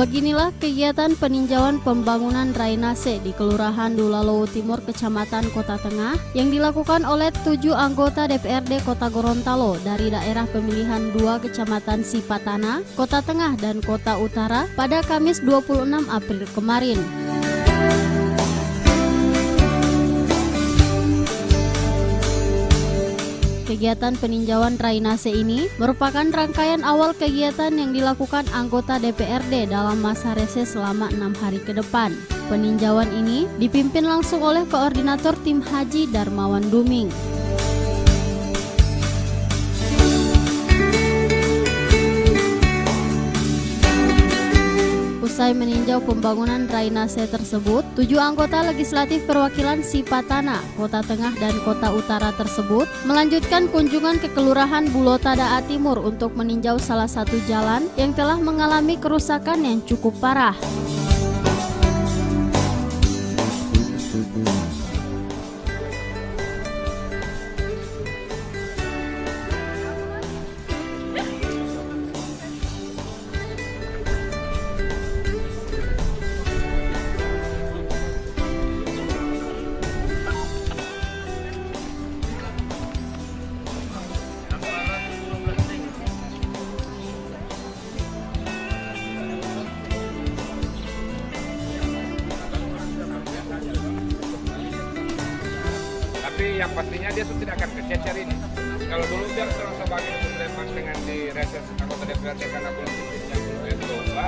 Beginilah kegiatan peninjauan pembangunan drainase di Kelurahan Dulalowo Timur, Kecamatan Kota Tengah yang dilakukan oleh 7 anggota DPRD Kota Gorontalo dari daerah pemilihan 2 Kecamatan Sipatana, Kota Tengah dan Kota Utara pada Kamis 26 April kemarin. Kegiatan peninjauan drainase ini merupakan rangkaian awal kegiatan yang dilakukan anggota DPRD dalam masa reses selama 6 hari ke depan. Peninjauan ini dipimpin langsung oleh Koordinator Tim Haji Darmawan Duming. Usai meninjau pembangunan drainase tersebut, 7 anggota legislatif perwakilan Sipatana, Kota Tengah dan Kota Utara tersebut melanjutkan kunjungan ke Kelurahan Bulotada Timur untuk meninjau salah satu jalan yang telah mengalami kerusakan yang cukup parah. Tapi yang pastinya dia sudah tidak akan kececer ini. Kalau dulu dia serang sebagai lepas dengan di reses anggota DPRD karena belum yang lomba,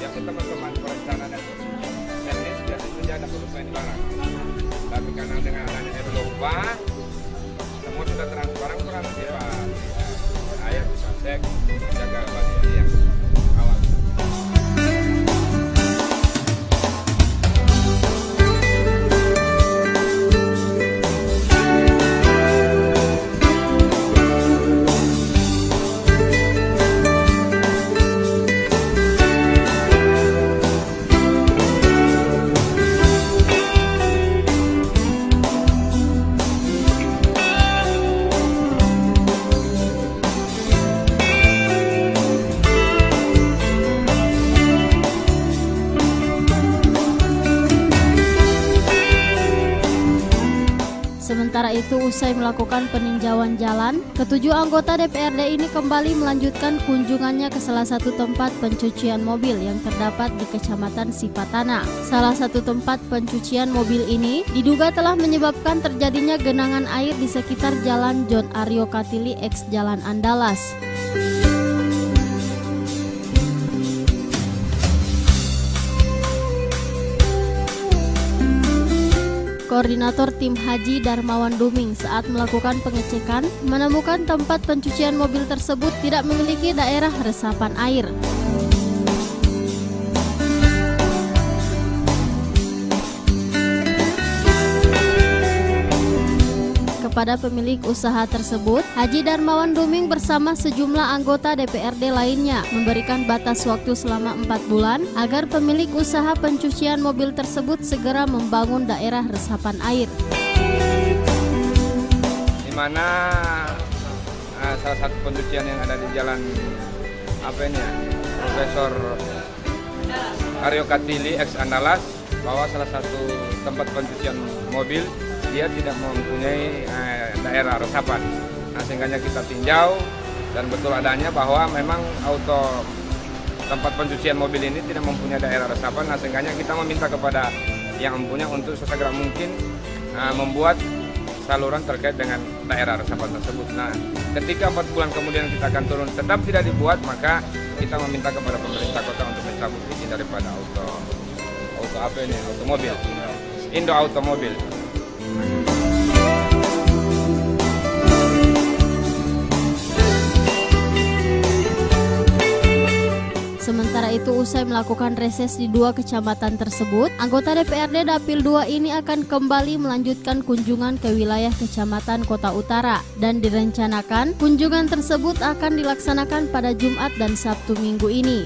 yang teman-teman perencana dan teknis biasanya sudah ada perusahaan barang. Tapi karena dengan adanya lomba, semua sudah transparan ayat bisa cek jaga bagian yang awal. Sementara itu, usai melakukan peninjauan jalan, ketujuh anggota DPRD ini kembali melanjutkan kunjungannya ke salah satu tempat pencucian mobil yang terdapat di Kecamatan Sipatana. Salah satu tempat pencucian mobil ini diduga telah menyebabkan terjadinya genangan air di sekitar Jalan John Aryo Katili X Jalan Andalas. Koordinator Tim Haji Darmawan Duming saat melakukan pengecekan menemukan tempat pencucian mobil tersebut tidak memiliki daerah resapan air. Kepada pemilik usaha tersebut, Haji Darmawan Duming bersama sejumlah anggota DPRD lainnya memberikan batas waktu selama 4 bulan agar pemilik usaha pencucian mobil tersebut segera membangun daerah resapan air. Di mana salah satu pencucian yang ada di jalan Profesor Aryo Katili X Andalas, bahwa salah satu tempat pencucian mobil dia tidak mempunyai daerah resapan. Nah, sehingga kita tinjau dan betul adanya bahwa memang tempat pencucian mobil ini tidak mempunyai daerah resapan. Nah, sehingga kita meminta kepada yang mempunyai untuk sesegera mungkin membuat saluran terkait dengan daerah resapan tersebut. Nah, ketika 4 bulan kemudian kita akan turun tetap tidak dibuat, maka kita meminta kepada pemerintah kota untuk mencabut izin daripada automobil, Indo Automobil. Sementara itu, usai melakukan reses di 2 kecamatan tersebut, anggota DPRD Dapil 2 ini akan kembali melanjutkan kunjungan ke wilayah Kecamatan Kota Utara dan direncanakan kunjungan tersebut akan dilaksanakan pada Jumat dan Sabtu minggu ini.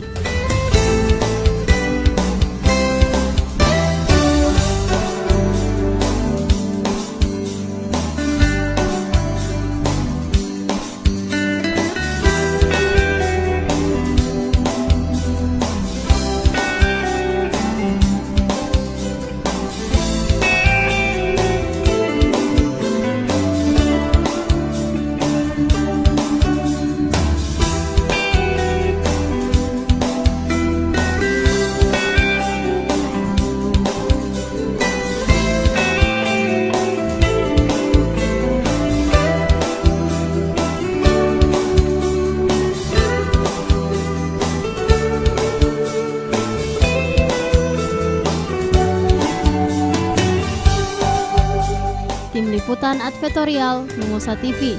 Liputan Advertorial Nusa TV.